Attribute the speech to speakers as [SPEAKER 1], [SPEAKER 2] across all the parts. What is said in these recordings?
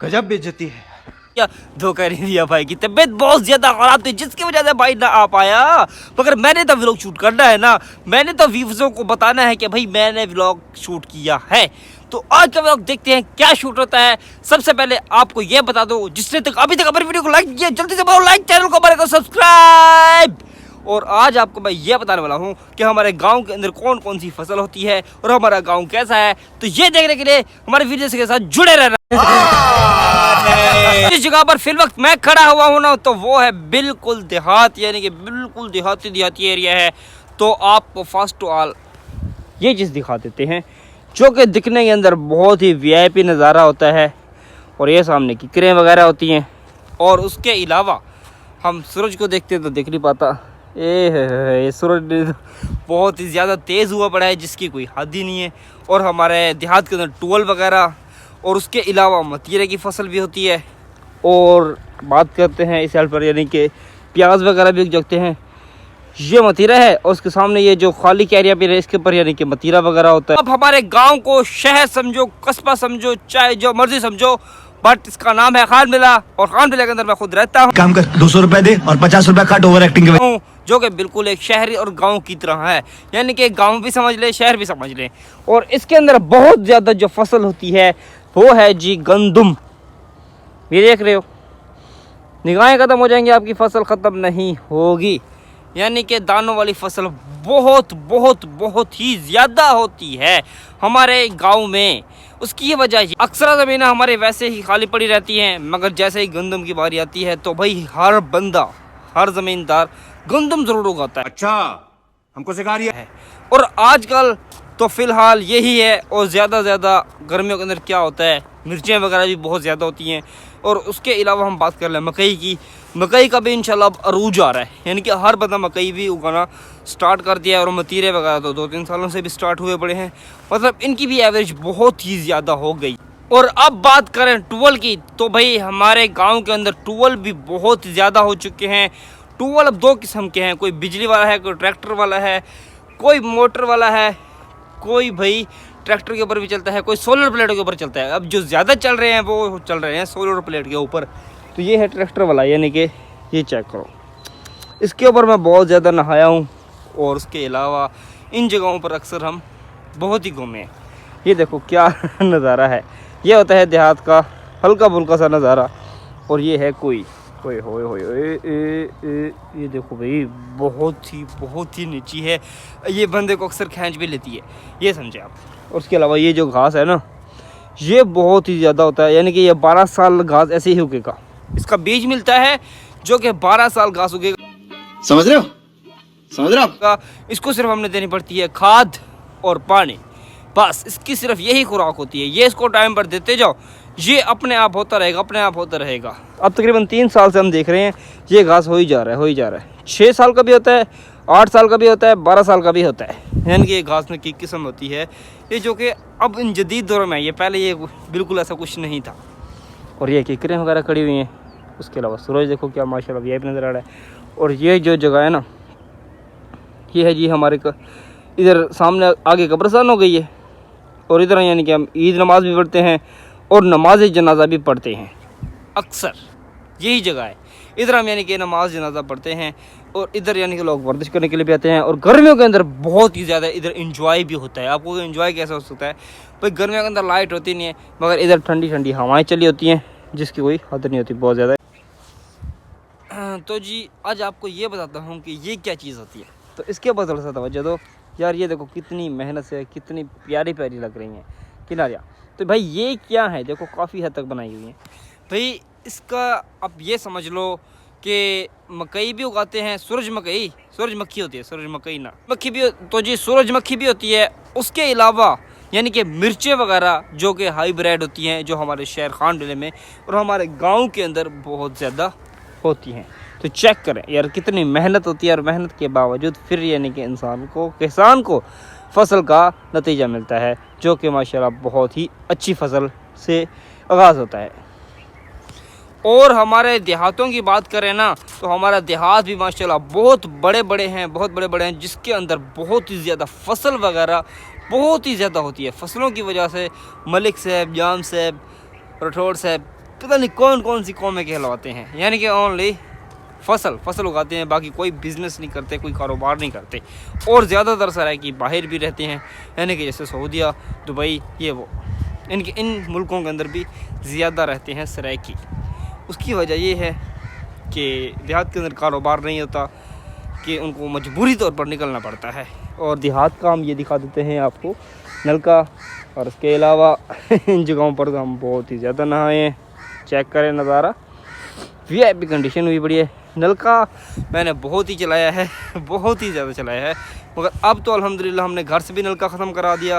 [SPEAKER 1] गजब बेइज्जती है। क्या धोखा नहीं दिया, भाई की तबीयत बहुत ज्यादा खराब थी जिसकी वजह से भाई ना आ पाया। मगर मैंने तो व्लॉग शूट करना है ना, मैंने तो व्यूअर्सों को बताना है कि भाई मैंने व्लॉग शूट किया है। तो आज का व्लॉग देखते हैं क्या शूट होता है। सबसे पहले आपको यह बता दो, जिसने तक अभी तक हमारी वीडियो को लाइक किया जल्दी से बताओ लाइक, चैनल को हमारे को सब्सक्राइब। और आज आपको मैं ये बताने वाला हूँ कि हमारे गांव के अंदर कौन कौन सी फसल होती है और हमारा गांव कैसा है। तो ये देखने के लिए हमारे वीडियो के साथ जुड़े रहना। इस जगह पर फिल वक्त मैं खड़ा हुआ हूँ ना, तो वो है बिल्कुल देहात, यानी कि बिल्कुल देहाती एरिया है। तो आपको फर्स्ट ऑफ ऑल ये चीज़ दिखा देते हैं जो कि दिखने के अंदर बहुत ही वीआईपी नज़ारा होता है। और ये सामने किकरें वगैरह होती हैं। और उसके अलावा हम सूरज को देखते हैं तो देख नहीं पाता, ये सूरज बहुत ही ज़्यादा तेज़ हुआ पड़ा है जिसकी कोई हद ही नहीं है। और हमारे देहात के अंदर टूल वगैरह और उसके अलावा मतीरे की फसल भी होती है। और बात करते हैं इस साइड पर, यानी कि प्याज वगैरह भी उगते हैं। ये मतीरा है और उसके सामने ये जो खाली एरिया भी है इसके ऊपर यानी कि मतीरा वगैरह होता है। अब हमारे गांव को शहर समझो, कस्बा समझो, चाहे जो मर्जी समझो, बट इसका नाम है खान मिला। और खान मिला के अंदर मैं खुद रहता हूँ।
[SPEAKER 2] काम कर 200 रुपए दे और 50 रुपए काट ओवर एक्टिंग के,
[SPEAKER 1] जो कि बिल्कुल एक शहरी और गांव की तरह है, यानी कि गांव भी समझ ले शहर भी समझ ले। और इसके अंदर बहुत ज़्यादा जो फसल होती है वो है जी गंदुम। ये देख रहे हो, निगाहें ख़त्म हो जाएंगी आपकी फसल ख़त्म नहीं होगी। यानी कि दानों वाली फसल बहुत बहुत बहुत ही ज़्यादा होती है हमारे गांव में। उसकी ये वजह अक्सर ज़मीनें हमारे वैसे ही खाली पड़ी रहती हैं, मगर जैसे ही गंदम की बारी आती है तो भाई हर बंदा, हर ज़मींदार गंदम ज़रूर उगाता है।
[SPEAKER 2] अच्छा हमको सिखा रही
[SPEAKER 1] है। और आजकल तो फ़िलहाल यही है। और ज़्यादा गर्मियों के अंदर क्या होता है, मिर्चें वगैरह भी बहुत ज़्यादा होती हैं। और उसके अलावा हम बात कर लें मकई की, मकई का भी इंशाल्लाह अब अरूज आ रहा है, यानी कि हर बंदा मकई भी उगाना स्टार्ट कर दिया है। और मतीरे वगैरह तो 2-3 सालों से भी स्टार्ट हुए पड़े हैं, मतलब इनकी भी एवरेज बहुत ही ज़्यादा हो गई। और अब बात करें टूवल की, तो भाई हमारे गाँव के अंदर टूवल भी बहुत ज़्यादा हो चुके हैं। टूवल अब 2 किस्म के हैं, कोई बिजली वाला है, कोई ट्रैक्टर वाला है, कोई मोटर वाला है, कोई भाई ट्रैक्टर के ऊपर भी चलता है, कोई सोलर प्लेट के ऊपर चलता है। अब जो ज़्यादा चल रहे हैं वो चल रहे हैं सोलर प्लेट के ऊपर। तो ये है ट्रैक्टर वाला, यानी कि ये चेक करो, इसके ऊपर मैं बहुत ज़्यादा नहाया हूँ। और उसके अलावा इन जगहों पर अक्सर हम बहुत ही घूमे हैं। ये देखो क्या नज़ारा है, ये होता है देहात का हल्का फुल्का सा नज़ारा। और ये है कोई ओए होए होए ये देखो भाई बहुत ही नीची है, ये बंदे को अक्सर खींच भी लेती है, ये समझे आप। और उसके अलावा ये जो घास है ना, ये बहुत ही ज़्यादा होता है, यानी कि ये 12 साल घास ऐसे ही उगेगा। इसका बीज मिलता है जो कि 12 साल घास उगेगा,
[SPEAKER 2] समझ रहे हो?
[SPEAKER 1] इसको सिर्फ हमने देनी पड़ती है खाद और पानी, बस इसकी सिर्फ यही खुराक होती है। ये इसको टाइम पर देते जाओ, ये अपने आप होता रहेगा। अब तकरीबन 3 साल से हम देख रहे हैं ये घास हो ही जा रहा है। 6 साल का भी होता है, 8 साल का भी होता है, 12 साल का भी होता है, यानी कि ये घास में की किस्म होती है ये, जो कि अब इन जदीद दौर में, ये पहले ये बिल्कुल ऐसा कुछ नहीं था। और ये किकरें वगैरह खड़ी हुई हैं। उसके अलावा सूरज देखो क्या माशाल्लाह ये भी नज़र आ रहा है। और ये जो जगह है ना, ये है जी हमारे इधर सामने आगे कब्रिस्तान हो गई है। और इधर यानी कि हम ईद नमाज भी पढ़ते हैं और नमाज जनाजा भी पढ़ते हैं, अक्सर यही जगह है। इधर हम यानी कि नमाज जनाजा पढ़ते हैं और इधर यानी कि लोग वर्जिश करने के लिए भी आते हैं। और गर्मियों के अंदर बहुत ही ज़्यादा इधर इंजॉय भी होता है। आपको इंजॉय कैसे हो सकता है भाई, गर्मियों के अंदर लाइट होती नहीं है, मगर इधर ठंडी ठंडी हवाएं चली होती हैं जिसकी कोई हद नहीं होती, बहुत ज़्यादा। तो जी आज आपको ये बताता हूँ कि ये क्या चीज़ होती है। तो इसके ऊपर थोड़ा सा तवज्जो दो यार, ये देखो कितनी मेहनत से कितनी प्यारी प्यारी लग रही हैं किनारियाँ। तो भाई ये क्या है, देखो काफ़ी हद तक बनाई हुई है भाई। इसका अब ये समझ लो कि मकई भी उगाते हैं, सूरजमुखी होती है, सूरजमुखी ना मक्खी भी, तो जी सूरजमुखी भी होती है। उसके अलावा यानी कि मिर्चें वगैरह जो कि हाईब्रिड होती हैं, जो हमारे शहर खान जिले में और हमारे गांव के अंदर बहुत ज़्यादा होती हैं। तो चेक करें यार कितनी मेहनत होती है, और मेहनत के बावजूद फिर यानी कि किसान को फसल का नतीजा मिलता है, जो कि माशाल्लाह बहुत ही अच्छी फसल से आगाज़ होता है। और हमारे देहातों की बात करें ना, तो हमारा देहात भी माशाल्लाह बहुत बड़े बड़े हैं, बहुत बड़े बड़े हैं, जिसके अंदर बहुत ही ज़्यादा फसल वगैरह बहुत ही ज़्यादा होती है। फसलों की वजह से मलिक साहब, जाम साहब, राठौड़ साहब, पता नहीं कौन कौन सी कौमें कहलाते हैं, यानी कि ओनली फसल उगाते हैं, बाकी कोई बिज़नेस नहीं करते, कोई कारोबार नहीं करते। और ज़्यादातर सराइकी बाहर भी रहते हैं, यानी कि जैसे सऊदीया, दुबई, ये वो, इन मुल्कों के अंदर भी ज़्यादा रहते हैं सराइकी। उसकी वजह ये है कि देहात के अंदर कारोबार नहीं होता, कि उनको मजबूरी तौर पर निकलना पड़ता है। और देहात का हम ये दिखा देते हैं आपको नलका, और इसके अलावा इन जगहों पर तो हम बहुत ही ज़्यादा नहाए हैं। चेक करें नज़ारा, VIP कंडीशन हुई पड़ी है। नलका मैंने बहुत ही चलाया है, बहुत ही ज़्यादा चलाया है, मगर अब तो अल्हम्दुलिल्लाह हमने घर से भी नलका ख़त्म करा दिया।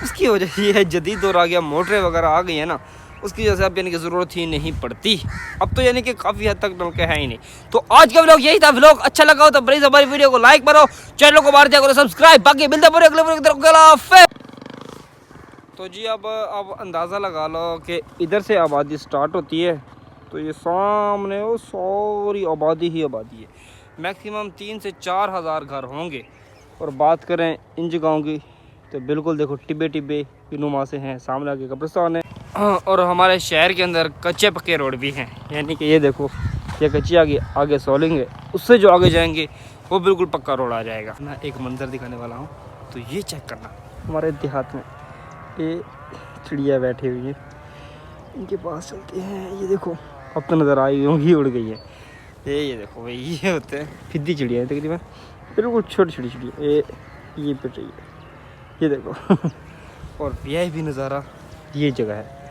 [SPEAKER 1] उसकी वजह ये है जदीद दौर आ गया, मोटरें वगैरह आ गई है ना, उसकी वजह से अब यानी कि ज़रूरत ही नहीं पड़ती। अब तो यानी कि काफ़ी हद तक नलके है ही नहीं। तो आज का व्लॉग यही था। व्लॉग अच्छा लगा हो तो प्लीज़ हमारी वीडियो को लाइक करो, चैनल को मार दिया करो सब्सक्राइब। बाकी मिलते पूरे अगले वीडियो। तो जी अब अंदाज़ा लगा लो कि इधर से आबादी स्टार्ट होती है, तो ये सामने वो सारी आबादी ही आबादी है। मैक्सिमम 3 से 4 हज़ार घर होंगे। और बात करें इन जगहों की, तो बिल्कुल देखो टिब्बे टिब्बे की नुमा से हैं, सामने आगे कब्रिस्तान है। और हमारे शहर के अंदर कच्चे पक्के रोड भी हैं, यानी कि ये देखो, ये कच्ची आगे सोलिंग है, उससे जो आगे जाएंगे वो बिल्कुल पक्का रोड आ जाएगा। मैं एक मंजर दिखाने वाला हूँ, तो ये चेक करना। हमारे देहात में ये चिड़िया बैठी हुई है, इनके पास चलते हैं। ये देखो, अब तो नज़र आई होंगी, उड़ गई है। ये देखो भाई, ये होते हैं फिद्दी चिड़िया है तकरीबन, बिल्कुल छोटी छोटी चिड़िया। ये पिट रही है, ये देखो। और VIP नज़ारा ये जगह है,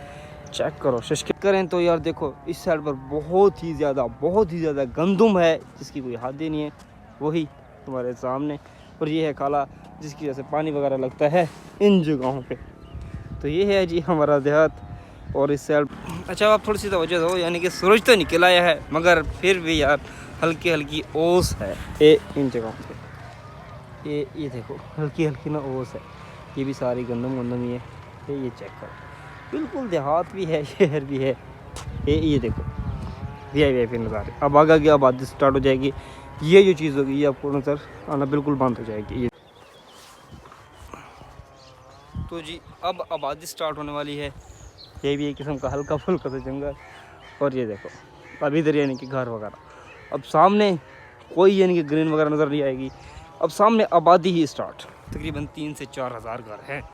[SPEAKER 1] चेक करो। शश करें तो यार देखो, इस साइड पर बहुत ही ज़्यादा गंदम है, जिसकी कोई हद ही नहीं है, वही तुम्हारे सामने। और ये है काला, जिसकी वजह से पानी वगैरह लगता है इन जगहों पे। तो ये है जी हमारा देहात। और इस साइड अच्छा, आप थोड़ी सी तवज्जो दो, यानी कि सूरज तो निकल आया है, मगर फिर भी यार हल्की हल्की ओस है ये इन जगहों पे। ये देखो, हल्की हल्की ना ओस है। ये भी सारी गंदम ही है। ये चेक करो, बिल्कुल देहात भी है, शहर भी है। ये देखो, VIP नज़ारे। अब आगे आबादी स्टार्ट हो जाएगी, ये जो चीज़ होगी ये आपको नज़र आना बिल्कुल बंद हो जाएगी। ये तो जी अब आबादी स्टार्ट होने वाली है। ये भी एक किस्म का हल्का फुल्का सा जंगल। और ये देखो, अब इधर यानी कि घर वगैरह, अब सामने कोई यानी कि ग्रीन वगैरह नज़र नहीं आएगी। अब सामने आबादी ही स्टार्ट, तकरीबन 3 से 4 हज़ार घर हैं।